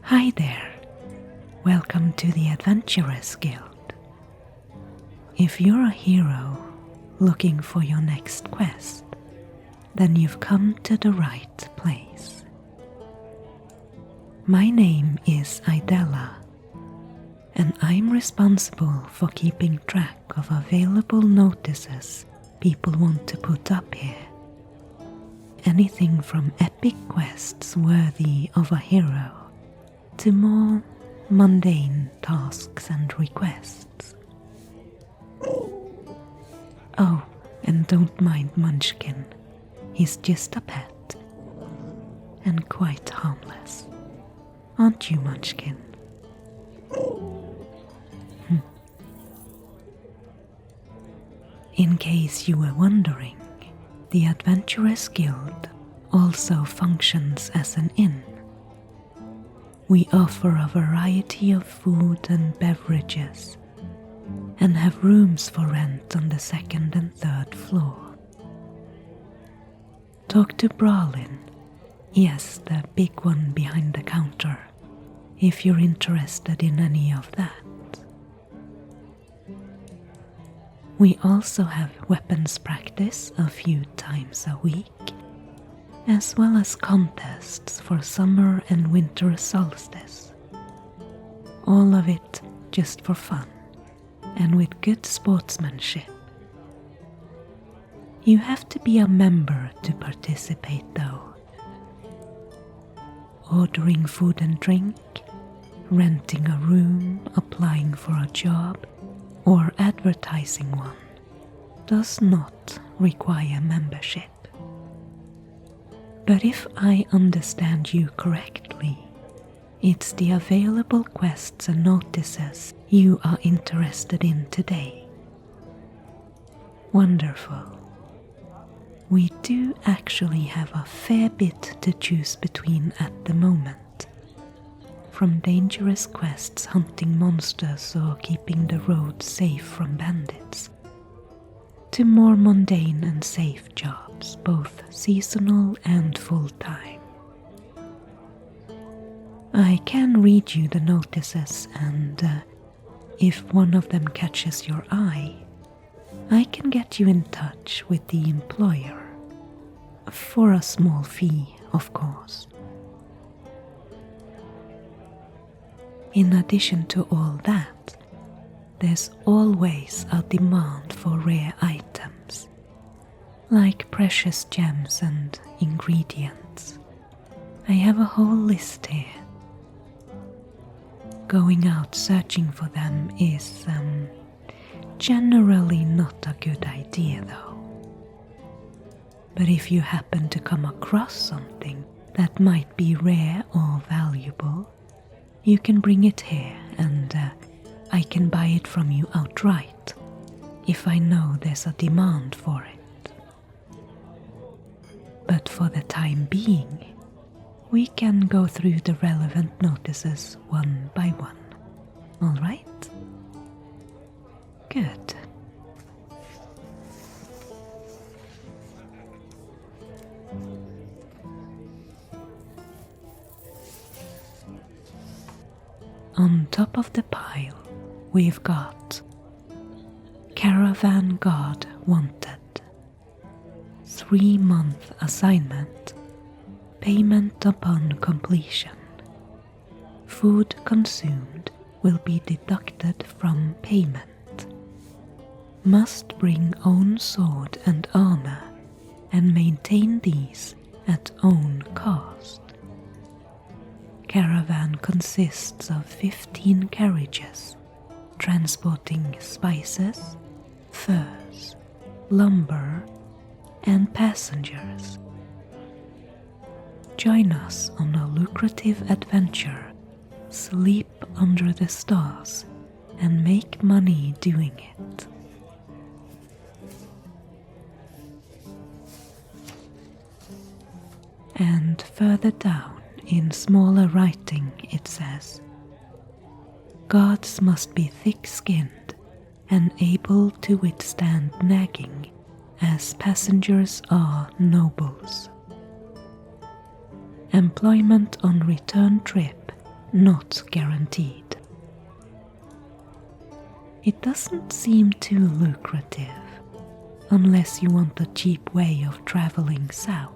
Hi there, welcome to the Adventurers Guild. If you're a hero looking for your next quest, then you've come to the right place. My name is Idella, and I'm responsible for keeping track of available notices people want to put up here. Anything from epic quests worthy of a hero to more mundane tasks and requests. Oh, and don't mind Munchkin, he's just a pet, and quite harmless. Aren't you, Munchkin? In case you were wondering, the Adventurers Guild also functions as an inn. We offer a variety of food and beverages, and have rooms for rent on the second and third floor. Talk to Brolin, yes, the big one behind the counter, if you're interested in any of that. We also have weapons practice a few times a week, as well as contests for summer and winter solstice. All of it just for fun, and with good sportsmanship. You have to be a member to participate though. Ordering food and drink, renting a room, applying for a job, or advertising one does not require membership. But if I understand you correctly, it's the available quests and notices you are interested in today. Wonderful. We do actually have a fair bit to choose between at the moment. From dangerous quests hunting monsters or keeping the road safe from bandits, to more mundane and safe jobs, both seasonal and full-time. I can read you the notices, and if one of them catches your eye, I can get you in touch with the employer. For a small fee, of course. In addition to all that, there's always a demand for rare items, like precious gems and ingredients. I have a whole list here. Going out searching for them is generally not a good idea though. But if you happen to come across something that might be rare or valuable, you can bring it here and I can buy it from you outright if I know there's a demand for it. But for the time being, we can go through the relevant notices one by one. All right? Good. On top of the pile, we've got Caravan Guard Wanted, 3-month assignment, payment upon completion. Food consumed will be deducted from payment. Must bring own sword and armor and maintain these at own cost. Caravan consists of 15 carriages, transporting spices, furs, lumber, and passengers. Join us on a lucrative adventure, sleep under the stars, and make money doing it. And further down, in smaller writing, it says, Guards must be thick-skinned and able to withstand nagging, as passengers are nobles. Employment on return trip not guaranteed. It doesn't seem too lucrative unless you want a cheap way of traveling south.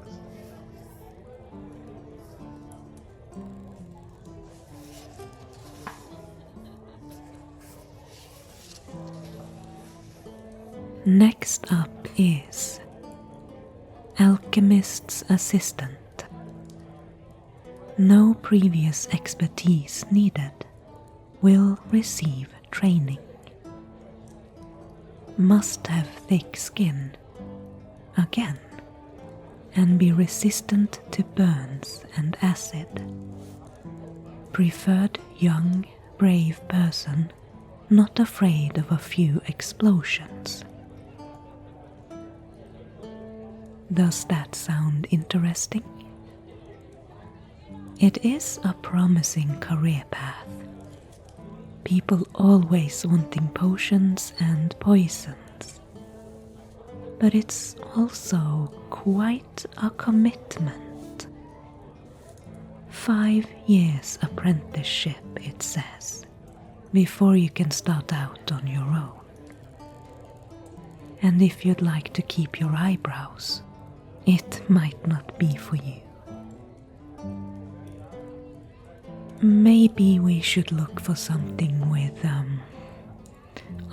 Next up is Alchemist's Assistant. No previous expertise needed. Will receive training. Must have thick skin, again, and be resistant to burns and acid. Preferred young, brave person, not afraid of a few explosions. Does that sound interesting? It is a promising career path. People always wanting potions and poisons. But it's also quite a commitment. 5 years apprenticeship, it says, before you can start out on your own. And if you'd like to keep your eyebrows, it might not be for you. Maybe we should look for something with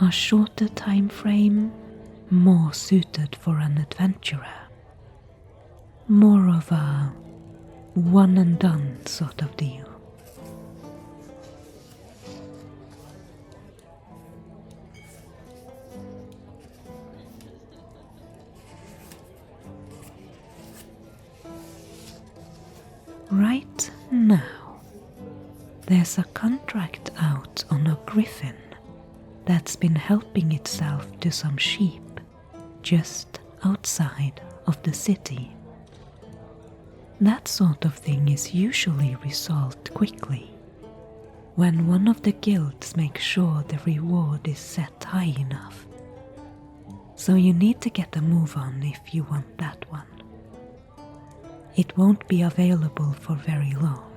a shorter time frame, more suited for an adventurer. More of a one and done sort of deal. Right now, there's a contract out on a griffin that's been helping itself to some sheep just outside of the city. That sort of thing is usually resolved quickly when one of the guilds makes sure the reward is set high enough. So you need to get a move on if you want that one. It won't be available for very long.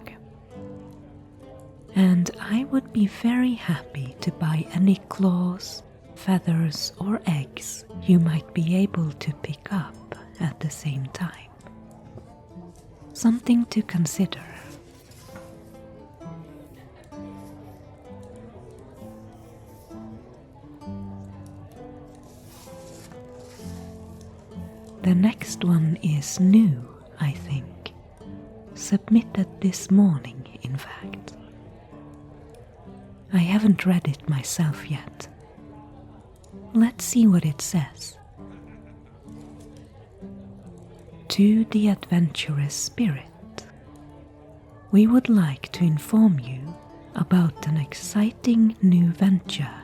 And I would be very happy to buy any claws, feathers, or eggs you might be able to pick up at the same time. Something to consider. The next one is new, I think. Submitted this morning, in fact. I haven't read it myself yet. Let's see what it says. To the adventurous spirit, we would like to inform you about an exciting new venture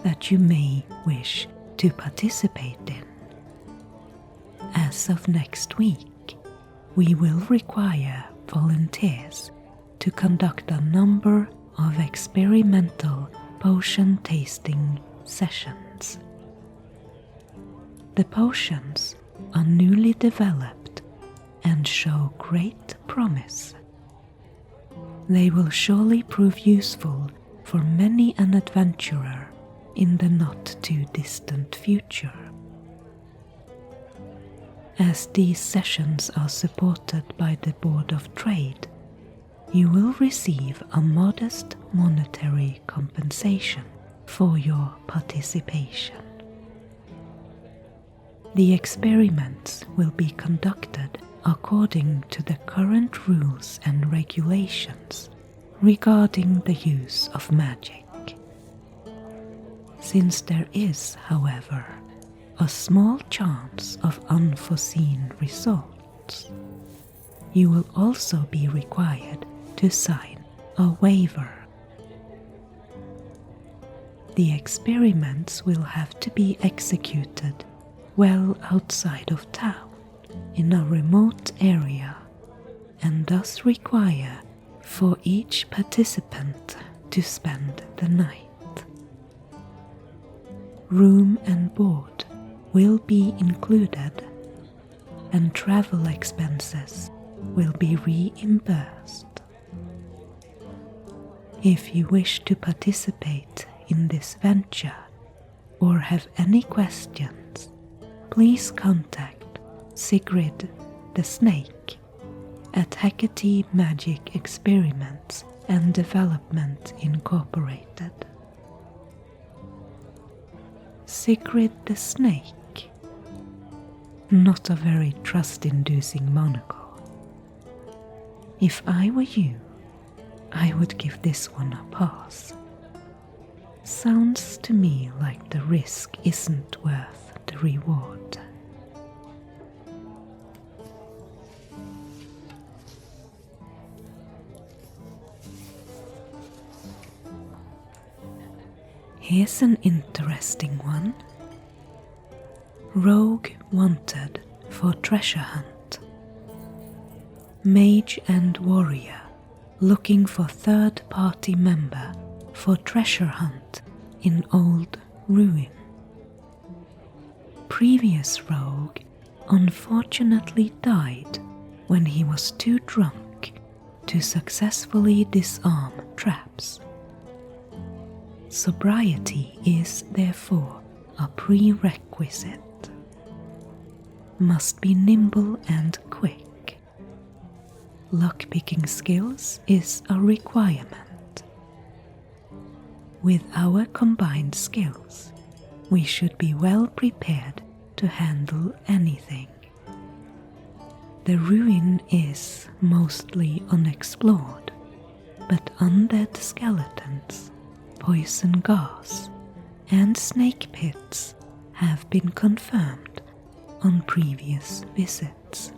that you may wish to participate in. As of next week, we will require volunteers to conduct a number of experimental potion tasting sessions. The potions are newly developed and show great promise. They will surely prove useful for many an adventurer in the not too distant future. As these sessions are supported by the Board of Trade, you will receive a modest monetary compensation for your participation. The experiments will be conducted according to the current rules and regulations regarding the use of magic. Since there is, however, a small chance of unforeseen results, you will also be required to sign a waiver. The experiments will have to be executed well outside of town in a remote area and thus require for each participant to spend the night. Room and board will be included and travel expenses will be reimbursed. If you wish to participate in this venture or have any questions, please contact Sigrid the Snake at Hecate Magic Experiments and Development Incorporated. Sigrid the Snake. Not a very trust-inducing monocle. If I were you, I would give this one a pass. Sounds to me like the risk isn't worth the reward. Here's an interesting one. Rogue wanted for treasure hunt. Mage and warrior looking for third-party member for treasure hunt in old ruin. Previous rogue unfortunately died when he was too drunk to successfully disarm traps. Sobriety is therefore a prerequisite. Must be nimble and quick. Lockpicking skills is a requirement. With our combined skills, we should be well prepared to handle anything. The ruin is mostly unexplored, but undead skeletons, poison gas, and snake pits have been confirmed on previous visits.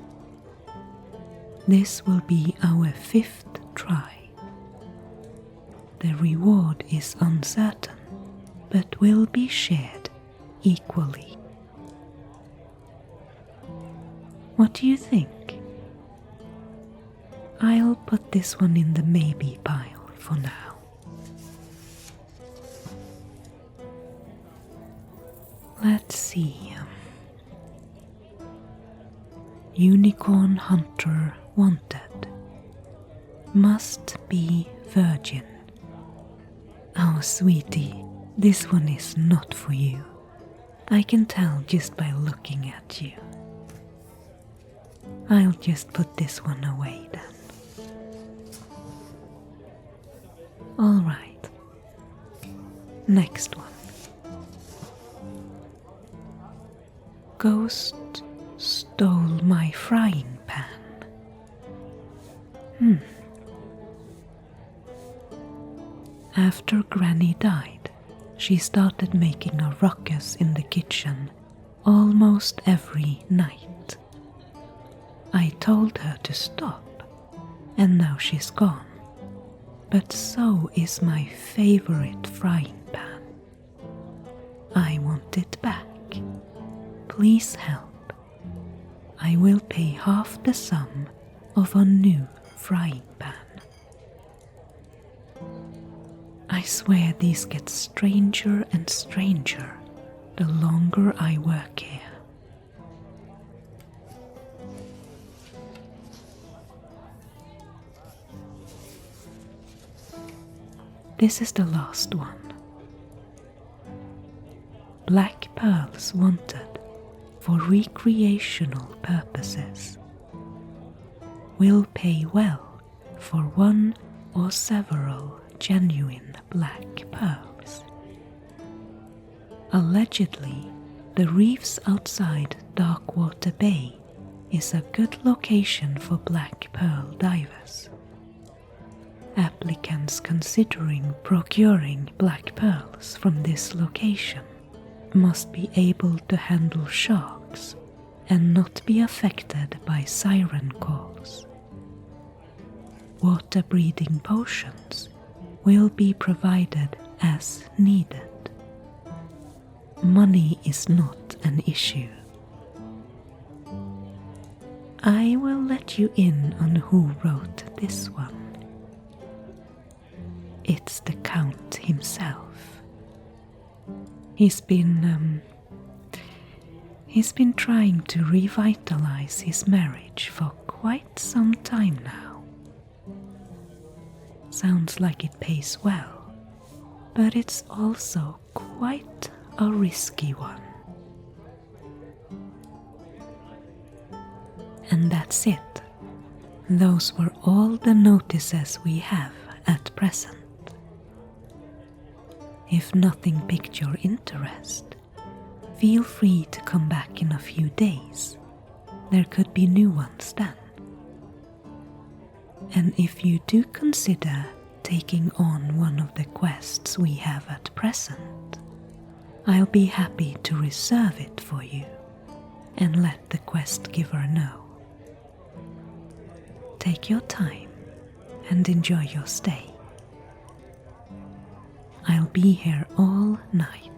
This will be our 5th try. The reward is uncertain, but will be shared equally. What do you think? I'll put this one in the maybe pile for now. Let's see. Unicorn hunter wanted. Must be virgin. Oh, sweetie, this one is not for you. I can tell just by looking at you. I'll just put this one away then. Alright. Next one. Ghost stole my frying pan. After Granny died, she started making a ruckus in the kitchen almost every night. I told her to stop, and now she's gone. But so is my favorite frying pan. I want it back. Please help. I will pay half the sum of a new frying pan. I swear these get stranger and stranger the longer I work here. This is the last one. Black pearls wanted for recreational purposes. Will pay well for one or several genuine black pearls. Allegedly, the reefs outside Darkwater Bay is a good location for black pearl divers. Applicants considering procuring black pearls from this location must be able to handle sharks and not be affected by siren calls. Water-breathing potions will be provided as needed. Money is not an issue. I will let you in on who wrote this one. It's the Count himself. He's been trying to revitalize his marriage for quite some time now. sounds like it pays well, but it's also quite a risky one. And that's it. Those were all the notices we have at present. If nothing piqued your interest, feel free to come back in a few days. There could be new ones then. And if you do consider taking on one of the quests we have at present, I'll be happy to reserve it for you and let the quest giver know. Take your time and enjoy your stay. I'll be here all night.